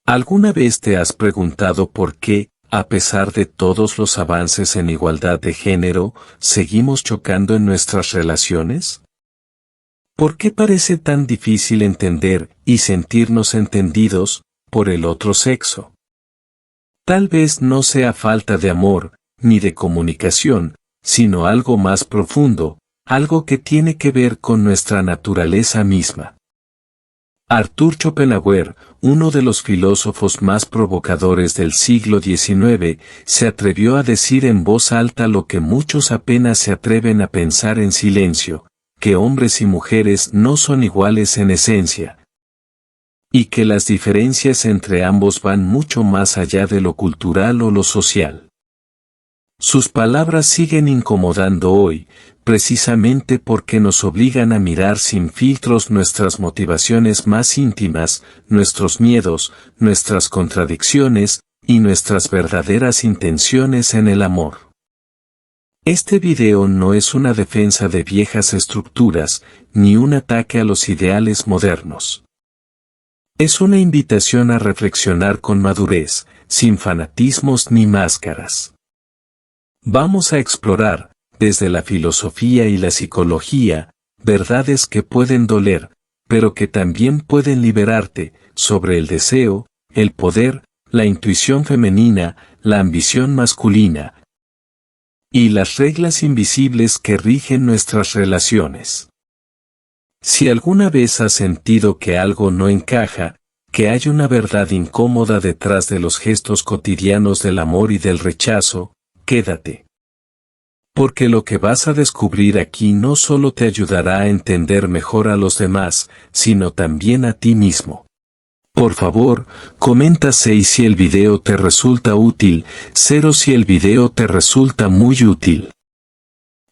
¿Alguna vez te has preguntado por qué, a pesar de todos los avances en igualdad de género, seguimos chocando en nuestras relaciones? ¿Por qué parece tan difícil entender y sentirnos entendidos por el otro sexo? Tal vez no sea falta de amor, ni de comunicación, sino algo más profundo, algo que tiene que ver con nuestra naturaleza misma. Arthur Schopenhauer, uno de los filósofos más provocadores del siglo XIX, se atrevió a decir en voz alta lo que muchos apenas se atreven a pensar en silencio, que hombres y mujeres no son iguales en esencia, y que las diferencias entre ambos van mucho más allá de lo cultural o lo social. Sus palabras siguen incomodando hoy, precisamente porque nos obligan a mirar sin filtros nuestras motivaciones más íntimas, nuestros miedos, nuestras contradicciones, y nuestras verdaderas intenciones en el amor. Este video no es una defensa de viejas estructuras, ni un ataque a los ideales modernos. Es una invitación a reflexionar con madurez, sin fanatismos ni máscaras. Vamos a explorar, desde la filosofía y la psicología, verdades que pueden doler, pero que también pueden liberarte, sobre el deseo, el poder, la intuición femenina, la ambición masculina, y las reglas invisibles que rigen nuestras relaciones. Si alguna vez has sentido que algo no encaja, que hay una verdad incómoda detrás de los gestos cotidianos del amor y del rechazo, quédate. Porque lo que vas a descubrir aquí no solo te ayudará a entender mejor a los demás, sino también a ti mismo. Por favor, comenta 6 si el video te resulta útil, 0 si el video te resulta muy útil.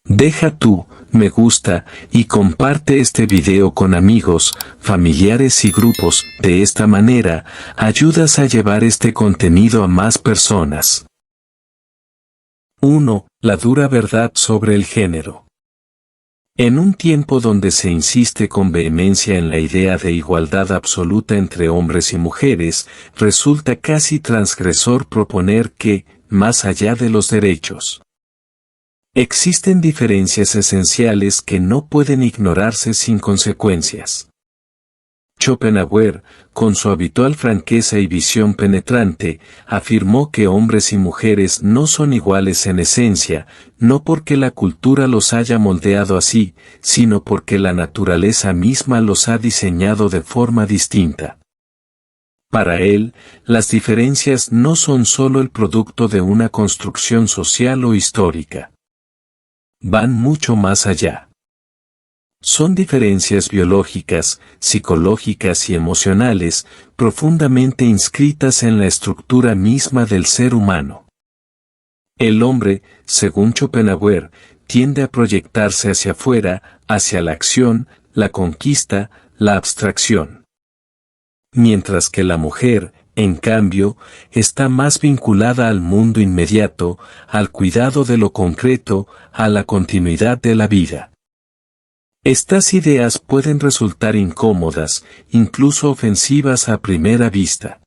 Deja tu me gusta y comparte este video con amigos, familiares y grupos. De esta manera, ayudas a llevar este contenido a más personas. 1. La dura verdad sobre el género. En un tiempo donde se insiste con vehemencia en la idea de igualdad absoluta entre hombres y mujeres, resulta casi transgresor proponer que, más allá de los derechos, existen diferencias esenciales que no pueden ignorarse sin consecuencias. Schopenhauer, con su habitual franqueza y visión penetrante, afirmó que hombres y mujeres no son iguales en esencia, no porque la cultura los haya moldeado así, sino porque la naturaleza misma los ha diseñado de forma distinta. Para él, las diferencias no son solo el producto de una construcción social o histórica. Van mucho más allá. Son diferencias biológicas, psicológicas y emocionales, profundamente inscritas en la estructura misma del ser humano. El hombre, según Schopenhauer, tiende a proyectarse hacia afuera, hacia la acción, la conquista, la abstracción. Mientras que la mujer, en cambio, está más vinculada al mundo inmediato, al cuidado de lo concreto, a la continuidad de la vida. Estas ideas pueden resultar incómodas, incluso ofensivas a primera vista.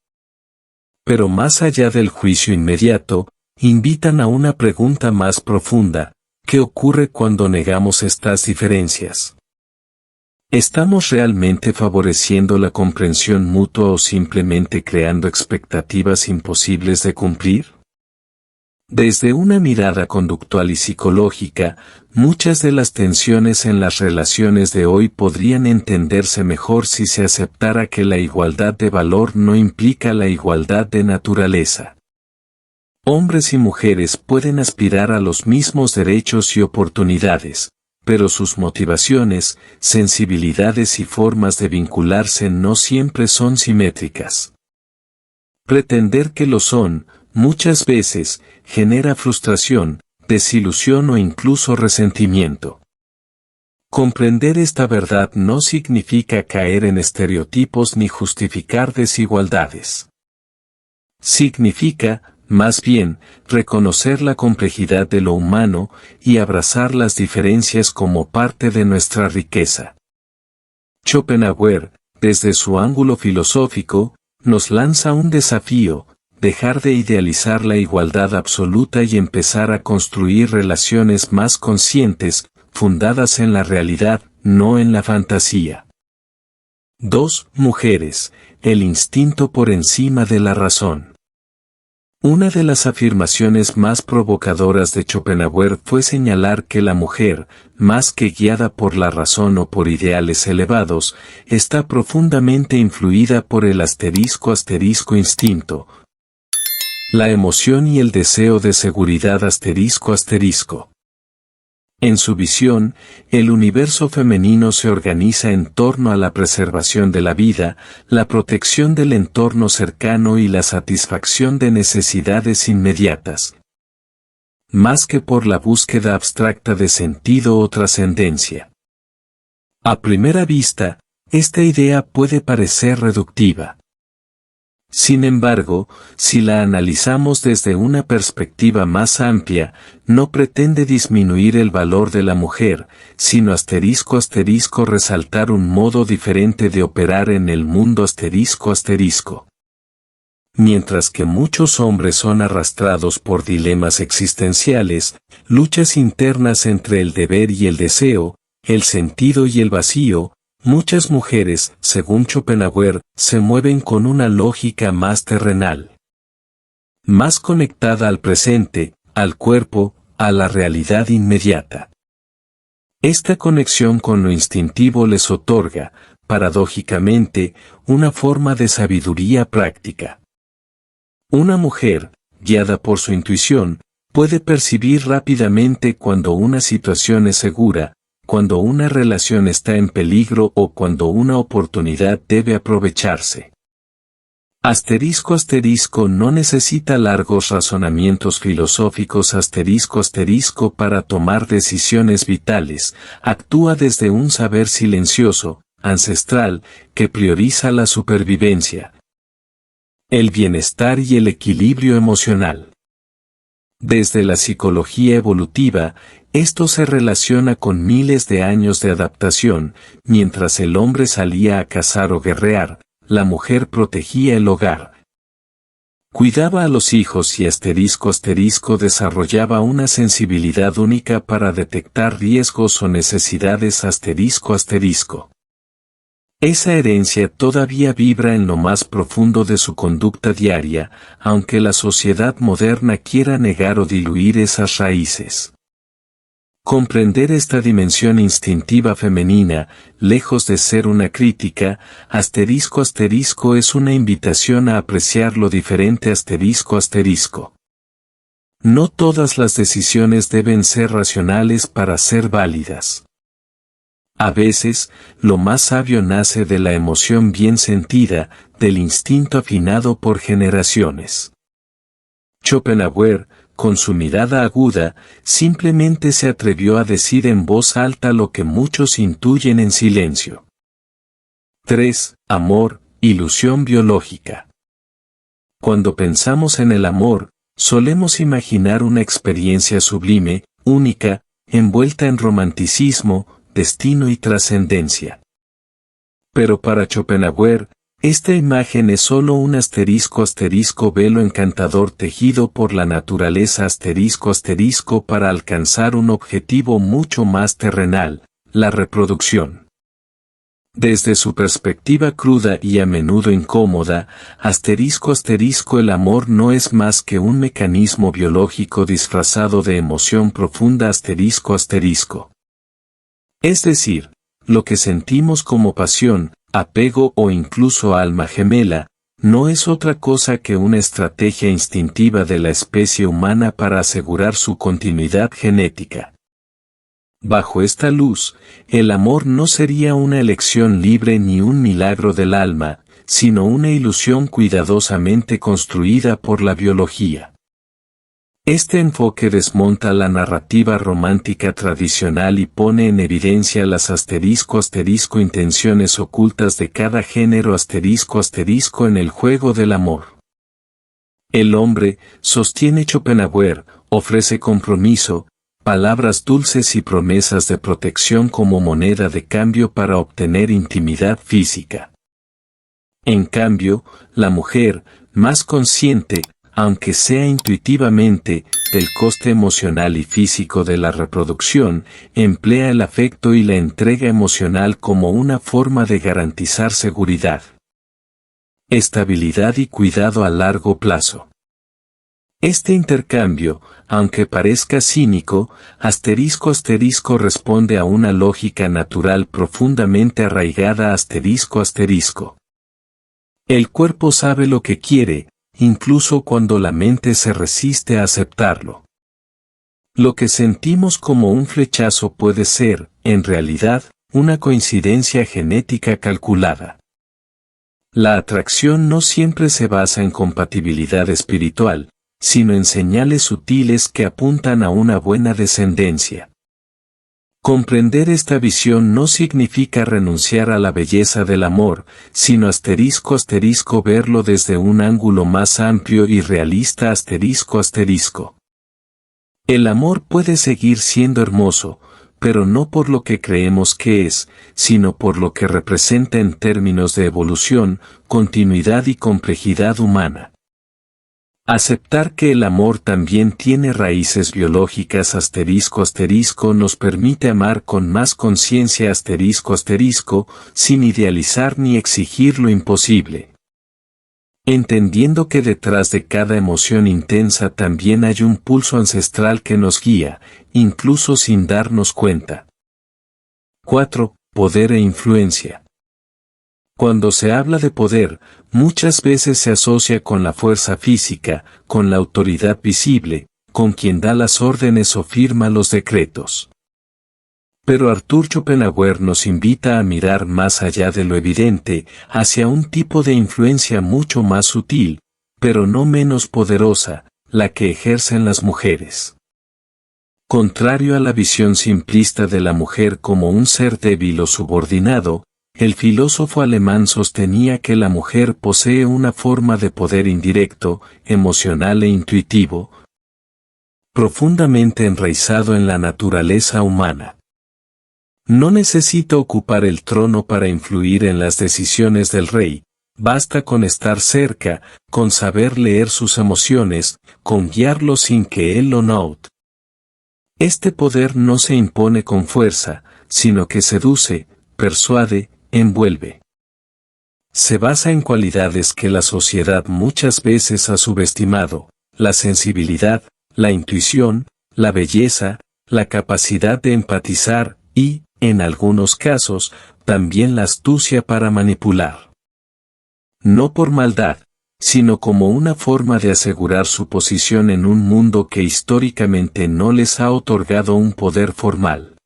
Pero más allá del juicio inmediato, invitan a una pregunta más profunda: ¿qué ocurre cuando negamos estas diferencias? ¿Estamos realmente favoreciendo la comprensión mutua o simplemente creando expectativas imposibles de cumplir? Desde una mirada conductual y psicológica, muchas de las tensiones en las relaciones de hoy podrían entenderse mejor si se aceptara que la igualdad de valor no implica la igualdad de naturaleza. Hombres y mujeres pueden aspirar a los mismos derechos y oportunidades, pero sus motivaciones, sensibilidades y formas de vincularse no siempre son simétricas. Pretender que lo son, muchas veces, genera frustración, desilusión o incluso resentimiento. Comprender esta verdad no significa caer en estereotipos ni justificar desigualdades. Significa, más bien, reconocer la complejidad de lo humano y abrazar las diferencias como parte de nuestra riqueza. Schopenhauer, desde su ángulo filosófico, nos lanza un desafío: dejar de idealizar la igualdad absoluta y empezar a construir relaciones más conscientes, fundadas en la realidad, no en la fantasía. 2. Mujeres, el instinto por encima de la razón. Una de las afirmaciones más provocadoras de Schopenhauer fue señalar que la mujer, más que guiada por la razón o por ideales elevados, está profundamente influida por el instinto, la emoción y el deseo de seguridad ***. En su visión, el universo femenino se organiza en torno a la preservación de la vida, la protección del entorno cercano y la satisfacción de necesidades inmediatas, más que por la búsqueda abstracta de sentido o trascendencia. A primera vista, esta idea puede parecer reductiva. Sin embargo, si la analizamos desde una perspectiva más amplia, no pretende disminuir el valor de la mujer, sino resaltar un modo diferente de operar en el mundo Mientras que muchos hombres son arrastrados por dilemas existenciales, luchas internas entre el deber y el deseo, el sentido y el vacío, muchas mujeres, según Schopenhauer, se mueven con una lógica más terrenal, más conectada al presente, al cuerpo, a la realidad inmediata. Esta conexión con lo instintivo les otorga, paradójicamente, una forma de sabiduría práctica. Una mujer, guiada por su intuición, puede percibir rápidamente cuando una situación es segura, cuando una relación está en peligro o cuando una oportunidad debe aprovecharse. No necesita largos razonamientos filosóficos para tomar decisiones vitales, actúa desde un saber silencioso, ancestral, que prioriza la supervivencia, el bienestar y el equilibrio emocional. Desde la psicología evolutiva, esto se relaciona con miles de años de adaptación. Mientras el hombre salía a cazar o guerrear, la mujer protegía el hogar, cuidaba a los hijos y desarrollaba una sensibilidad única para detectar riesgos o necesidades Esa herencia todavía vibra en lo más profundo de su conducta diaria, aunque la sociedad moderna quiera negar o diluir esas raíces. Comprender esta dimensión instintiva femenina, lejos de ser una crítica, es una invitación a apreciar lo diferente No todas las decisiones deben ser racionales para ser válidas. A veces, lo más sabio nace de la emoción bien sentida, del instinto afinado por generaciones. Schopenhauer, con su mirada aguda, simplemente se atrevió a decir en voz alta lo que muchos intuyen en silencio. 3. Amor, ilusión biológica. Cuando pensamos en el amor, solemos imaginar una experiencia sublime, única, envuelta en romanticismo, destino y trascendencia. Pero para Schopenhauer, esta imagen es solo un velo encantador tejido por la naturaleza para alcanzar un objetivo mucho más terrenal, la reproducción. Desde su perspectiva cruda y a menudo incómoda, el amor no es más que un mecanismo biológico disfrazado de emoción profunda Es decir, lo que sentimos como pasión, apego o incluso alma gemela, no es otra cosa que una estrategia instintiva de la especie humana para asegurar su continuidad genética. Bajo esta luz, el amor no sería una elección libre ni un milagro del alma, sino una ilusión cuidadosamente construida por la biología. Este enfoque desmonta la narrativa romántica tradicional y pone en evidencia las intenciones ocultas de cada género en el juego del amor. El hombre, sostiene Schopenhauer, ofrece compromiso, palabras dulces y promesas de protección como moneda de cambio para obtener intimidad física. En cambio, la mujer, más consciente, aunque sea intuitivamente, del coste emocional y físico de la reproducción, emplea el afecto y la entrega emocional como una forma de garantizar seguridad, estabilidad y cuidado a largo plazo. Este intercambio, aunque parezca cínico, responde a una lógica natural profundamente arraigada. El cuerpo sabe lo que quiere, incluso cuando la mente se resiste a aceptarlo. Lo que sentimos como un flechazo puede ser, en realidad, una coincidencia genética calculada. La atracción no siempre se basa en compatibilidad espiritual, sino en señales sutiles que apuntan a una buena descendencia. Comprender esta visión no significa renunciar a la belleza del amor, sino verlo desde un ángulo más amplio y realista. El amor puede seguir siendo hermoso, pero no por lo que creemos que es, sino por lo que representa en términos de evolución, continuidad y complejidad humana. Aceptar que el amor también tiene raíces biológicas nos permite amar con más conciencia sin idealizar ni exigir lo imposible. Entendiendo que detrás de cada emoción intensa también hay un pulso ancestral que nos guía, incluso sin darnos cuenta. 4. Poder e influencia. Cuando se habla de poder, muchas veces se asocia con la fuerza física, con la autoridad visible, con quien da las órdenes o firma los decretos. Pero Arthur Schopenhauer nos invita a mirar más allá de lo evidente, hacia un tipo de influencia mucho más sutil, pero no menos poderosa, la que ejercen las mujeres. Contrario a la visión simplista de la mujer como un ser débil o subordinado, el filósofo alemán sostenía que la mujer posee una forma de poder indirecto, emocional e intuitivo, profundamente enraizado en la naturaleza humana. No necesita ocupar el trono para influir en las decisiones del rey, basta con estar cerca, con saber leer sus emociones, con guiarlo sin que él lo note. Este poder no se impone con fuerza, sino que seduce, persuade, envuelve. Se basa en cualidades que la sociedad muchas veces ha subestimado: la sensibilidad, la intuición, la belleza, la capacidad de empatizar y, en algunos casos, también la astucia para manipular. No por maldad, sino como una forma de asegurar su posición en un mundo que históricamente no les ha otorgado un poder formal.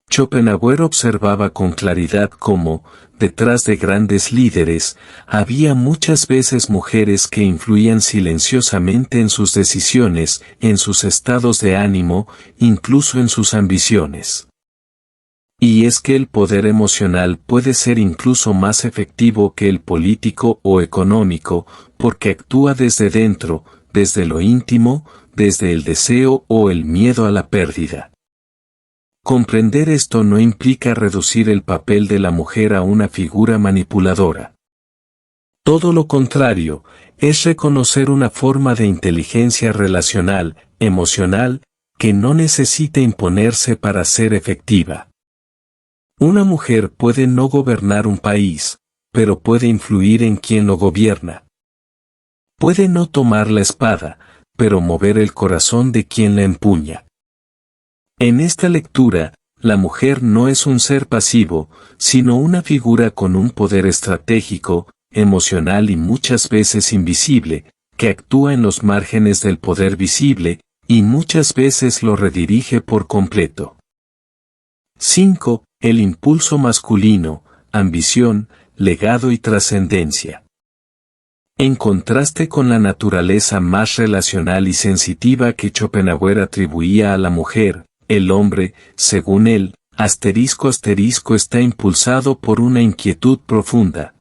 Schopenhauer observaba con claridad cómo, detrás de grandes líderes, había muchas veces mujeres que influían silenciosamente en sus decisiones, en sus estados de ánimo, incluso en sus ambiciones. Y es que el poder emocional puede ser incluso más efectivo que el político o económico, porque actúa desde dentro, desde lo íntimo, desde el deseo o el miedo a la pérdida. Comprender esto no implica reducir el papel de la mujer a una figura manipuladora. Todo lo contrario, es reconocer una forma de inteligencia relacional, emocional, que no necesita imponerse para ser efectiva. Una mujer puede no gobernar un país, pero puede influir en quien lo gobierna. Puede no tomar la espada, pero mover el corazón de quien la empuña. En esta lectura, la mujer no es un ser pasivo, sino una figura con un poder estratégico, emocional y muchas veces invisible, que actúa en los márgenes del poder visible, y muchas veces lo redirige por completo. 5. El impulso masculino, ambición, legado y trascendencia. En contraste con la naturaleza más relacional y sensitiva que Schopenhauer atribuía a la mujer, el hombre, según él, está impulsado por una inquietud profunda.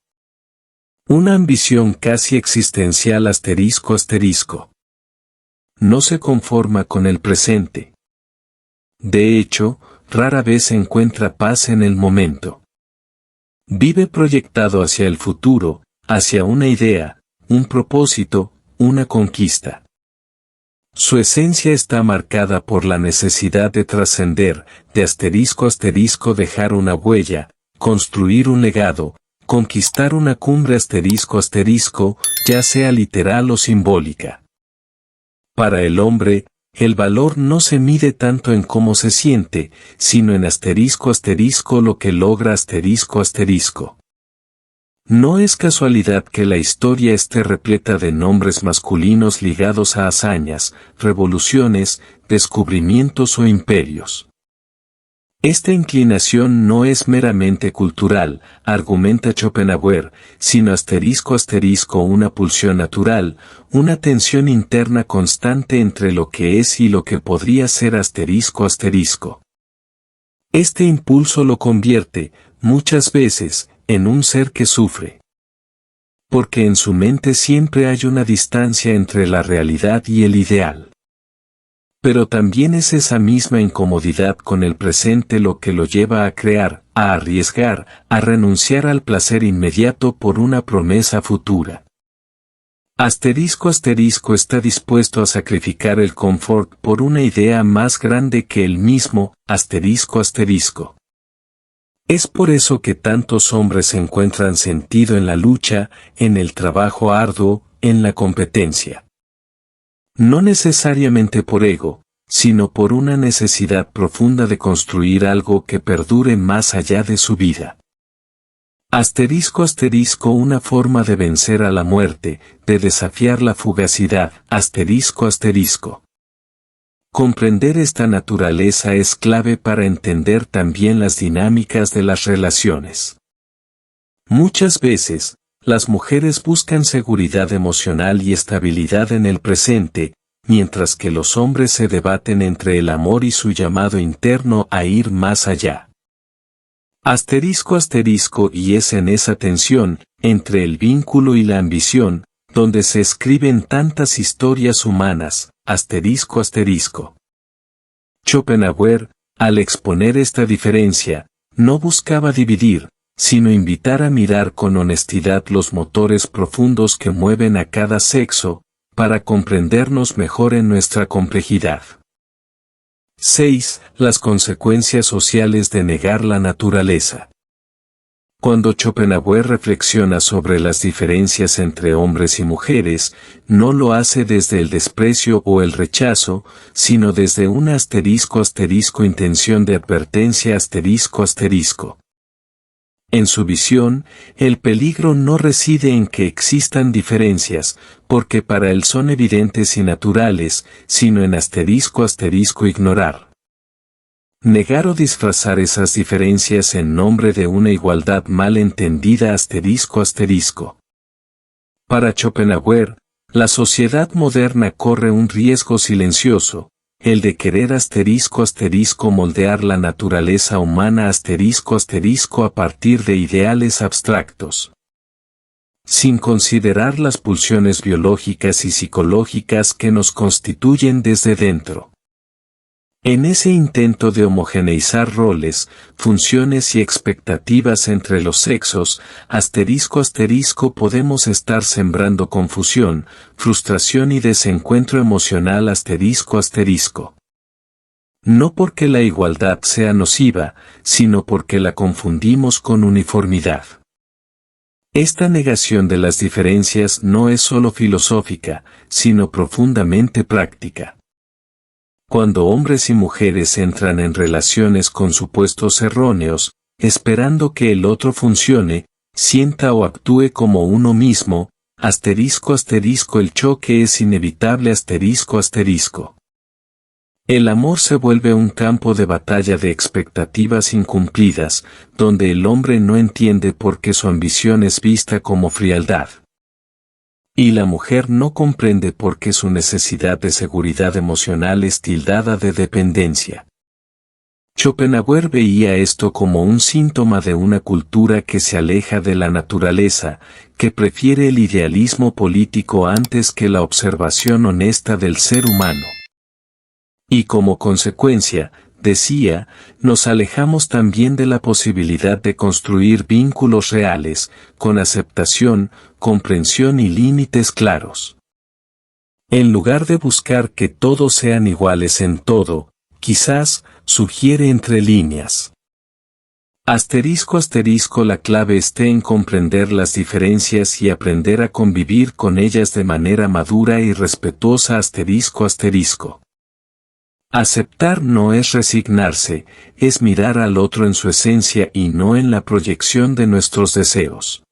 Una ambición casi existencial. No se conforma con el presente. De hecho, rara vez encuentra paz en el momento. Vive proyectado hacia el futuro, hacia una idea, un propósito, una conquista. Su esencia está marcada por la necesidad de trascender, de *** dejar una huella, construir un legado, conquistar una cumbre ***, ya sea literal o simbólica. Para el hombre, el valor no se mide tanto en cómo se siente, sino en *** lo que logra ***. No es casualidad que la historia esté repleta de nombres masculinos ligados a hazañas, revoluciones, descubrimientos o imperios. Esta inclinación no es meramente cultural, argumenta Schopenhauer, sino *** una pulsión natural, una tensión interna constante entre lo que es y lo que podría ser ***. Este impulso lo convierte, muchas veces, en un ser que sufre. Porque en su mente siempre hay una distancia entre la realidad y el ideal. Pero también es esa misma incomodidad con el presente lo que lo lleva a crear, a arriesgar, a renunciar al placer inmediato por una promesa futura. *** está dispuesto a sacrificar el confort por una idea más grande que él mismo, ***. Es por eso que tantos hombres encuentran sentido en la lucha, en el trabajo arduo, en la competencia. No necesariamente por ego, sino por una necesidad profunda de construir algo que perdure más allá de su vida. *** una forma de vencer a la muerte, de desafiar la fugacidad, ***. Comprender esta naturaleza es clave para entender también las dinámicas de las relaciones. Muchas veces, las mujeres buscan seguridad emocional y estabilidad en el presente, mientras que los hombres se debaten entre el amor y su llamado interno a ir más allá. *** y es en esa tensión, entre el vínculo y la ambición, donde se escriben tantas historias humanas, ***. Schopenhauer, al exponer esta diferencia, no buscaba dividir, sino invitar a mirar con honestidad los motores profundos que mueven a cada sexo, para comprendernos mejor en nuestra complejidad. 6. Las consecuencias sociales de negar la naturaleza. Cuando Schopenhauer reflexiona sobre las diferencias entre hombres y mujeres, no lo hace desde el desprecio o el rechazo, sino desde una *** intención de advertencia ***. En su visión, el peligro no reside en que existan diferencias, porque para él son evidentes y naturales, sino en *** ignorar. Negar o disfrazar esas diferencias en nombre de una igualdad mal entendida ***. Para Schopenhauer, la sociedad moderna corre un riesgo silencioso, el de querer *** moldear la naturaleza humana *** a partir de ideales abstractos. Sin considerar las pulsiones biológicas y psicológicas que nos constituyen desde dentro. En ese intento de homogeneizar roles, funciones y expectativas entre los sexos, *** podemos estar sembrando confusión, frustración y desencuentro emocional ***. No porque la igualdad sea nociva, sino porque la confundimos con uniformidad. Esta negación de las diferencias no es solo filosófica, sino profundamente práctica. Cuando hombres y mujeres entran en relaciones con supuestos erróneos, esperando que el otro funcione, sienta o actúe como uno mismo, *** el choque es inevitable ***. El amor se vuelve un campo de batalla de expectativas incumplidas, donde el hombre no entiende por qué su ambición es vista como frialdad. Y la mujer no comprende por qué su necesidad de seguridad emocional es tildada de dependencia. Schopenhauer veía esto como un síntoma de una cultura que se aleja de la naturaleza, que prefiere el idealismo político antes que la observación honesta del ser humano. Y como consecuencia, decía, nos alejamos también de la posibilidad de construir vínculos reales, con aceptación, comprensión y límites claros. En lugar de buscar que todos sean iguales en todo, quizás, sugiere entre líneas. La clave esté en comprender las diferencias y aprender a convivir con ellas de manera madura y respetuosa. Aceptar no es resignarse, es mirar al otro en su esencia y no en la proyección de nuestros deseos.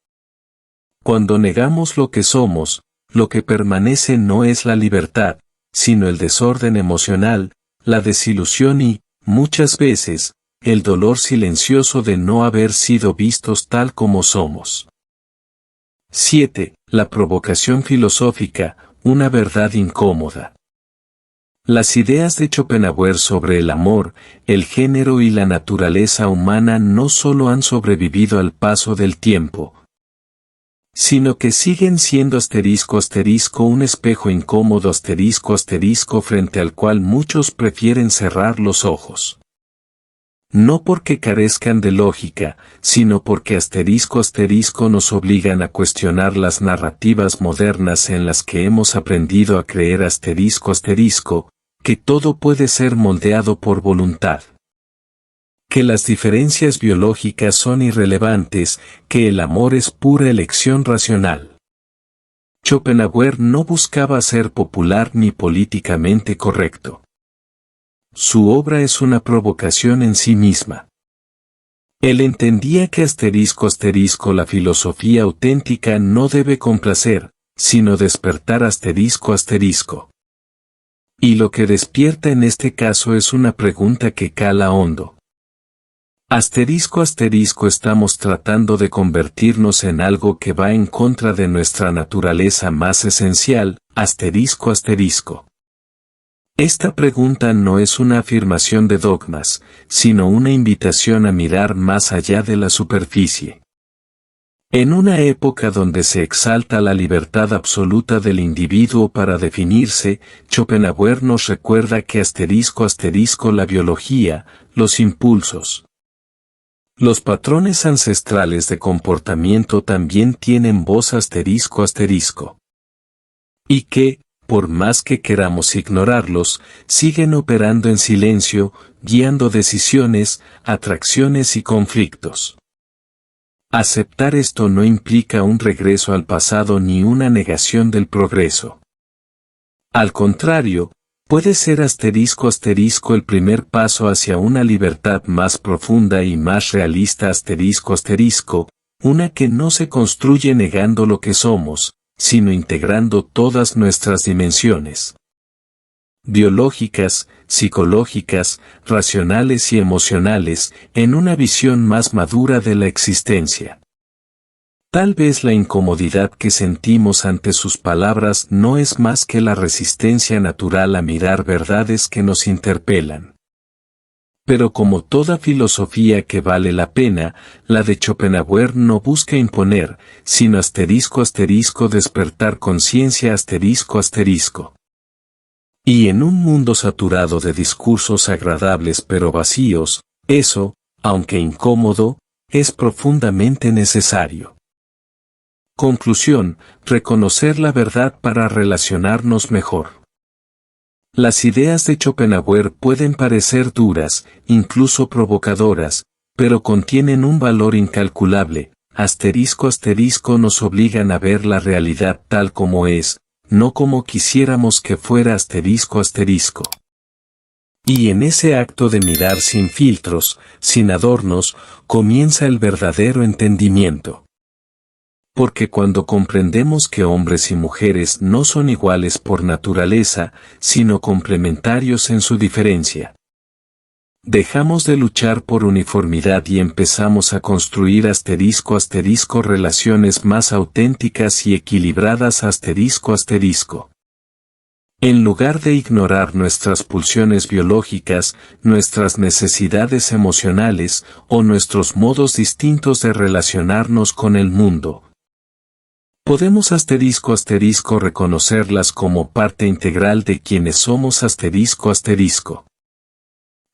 Cuando negamos lo que somos, lo que permanece no es la libertad, sino el desorden emocional, la desilusión y, muchas veces, el dolor silencioso de no haber sido vistos tal como somos. 7. La provocación filosófica, una verdad incómoda. Las ideas de Schopenhauer sobre el amor, el género y la naturaleza humana no solo han sobrevivido al paso del tiempo, sino que siguen siendo un espejo incómodo frente al cual muchos prefieren cerrar los ojos. No porque carezcan de lógica, sino porque nos obligan a cuestionar las narrativas modernas en las que hemos aprendido a creer que todo puede ser moldeado por voluntad. Que las diferencias biológicas son irrelevantes, que el amor es pura elección racional. Schopenhauer no buscaba ser popular ni políticamente correcto. Su obra es una provocación en sí misma. Él entendía que la filosofía auténtica no debe complacer, sino despertar . Y lo que despierta en este caso es una pregunta que cala hondo. Estamos tratando de convertirnos en algo que va en contra de nuestra naturaleza más esencial, . Esta pregunta no es una afirmación de dogmas, sino una invitación a mirar más allá de la superficie. En una época donde se exalta la libertad absoluta del individuo para definirse, Schopenhauer nos recuerda que la biología, los impulsos, los patrones ancestrales de comportamiento también tienen voz . Y que, por más que queramos ignorarlos, siguen operando en silencio, guiando decisiones, atracciones y conflictos. Aceptar esto no implica un regreso al pasado ni una negación del progreso. Al contrario, puede ser el primer paso hacia una libertad más profunda y más realista una que no se construye negando lo que somos, sino integrando todas nuestras dimensiones biológicas, psicológicas, racionales y emocionales, en una visión más madura de la existencia. Tal vez la incomodidad que sentimos ante sus palabras no es más que la resistencia natural a mirar verdades que nos interpelan. Pero como toda filosofía que vale la pena, la de Schopenhauer no busca imponer, sino despertar conciencia . Y en un mundo saturado de discursos agradables pero vacíos, eso, aunque incómodo, es profundamente necesario. Conclusión: reconocer la verdad para relacionarnos mejor. Las ideas de Schopenhauer pueden parecer duras, incluso provocadoras, pero contienen un valor incalculable. Nos obligan a ver la realidad tal como es, no como quisiéramos que fuera . Y en ese acto de mirar sin filtros, sin adornos, comienza el verdadero entendimiento. Porque cuando comprendemos que hombres y mujeres no son iguales por naturaleza, sino complementarios en su diferencia, dejamos de luchar por uniformidad y empezamos a construir relaciones más auténticas y equilibradas . En lugar de ignorar nuestras pulsiones biológicas, nuestras necesidades emocionales o nuestros modos distintos de relacionarnos con el mundo, podemos reconocerlas como parte integral de quienes somos .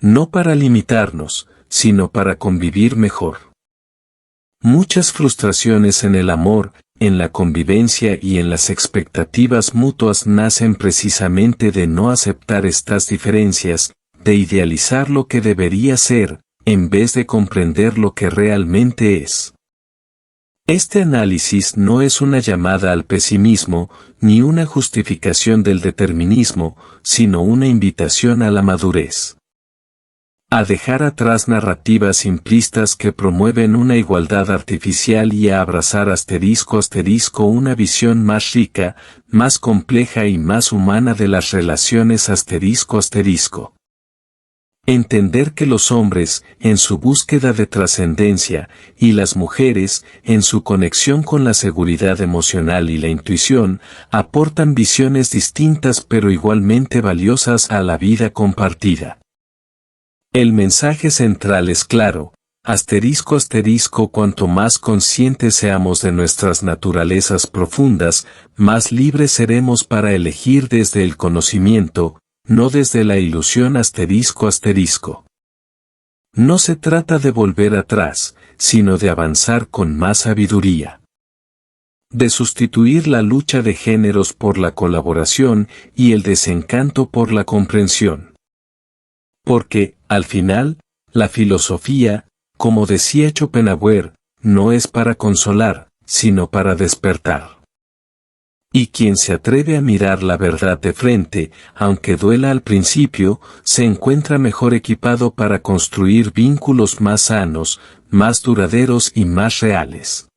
No para limitarnos, sino para convivir mejor. Muchas frustraciones en el amor, en la convivencia y en las expectativas mutuas nacen precisamente de no aceptar estas diferencias, de idealizar lo que debería ser, en vez de comprender lo que realmente es. Este análisis no es una llamada al pesimismo, ni una justificación del determinismo, sino una invitación a la madurez. A dejar atrás narrativas simplistas que promueven una igualdad artificial y a abrazar una visión más rica, más compleja y más humana de las relaciones Entender que los hombres, en su búsqueda de trascendencia, y las mujeres, en su conexión con la seguridad emocional y la intuición, aportan visiones distintas pero igualmente valiosas a la vida compartida. El mensaje central es claro, cuanto más conscientes seamos de nuestras naturalezas profundas, más libres seremos para elegir desde el conocimiento, no desde la ilusión No se trata de volver atrás, sino de avanzar con más sabiduría. De sustituir la lucha de géneros por la colaboración y el desencanto por la comprensión. Porque, al final, la filosofía, como decía Schopenhauer, no es para consolar, sino para despertar. Y quien se atreve a mirar la verdad de frente, aunque duela al principio, se encuentra mejor equipado para construir vínculos más sanos, más duraderos y más reales.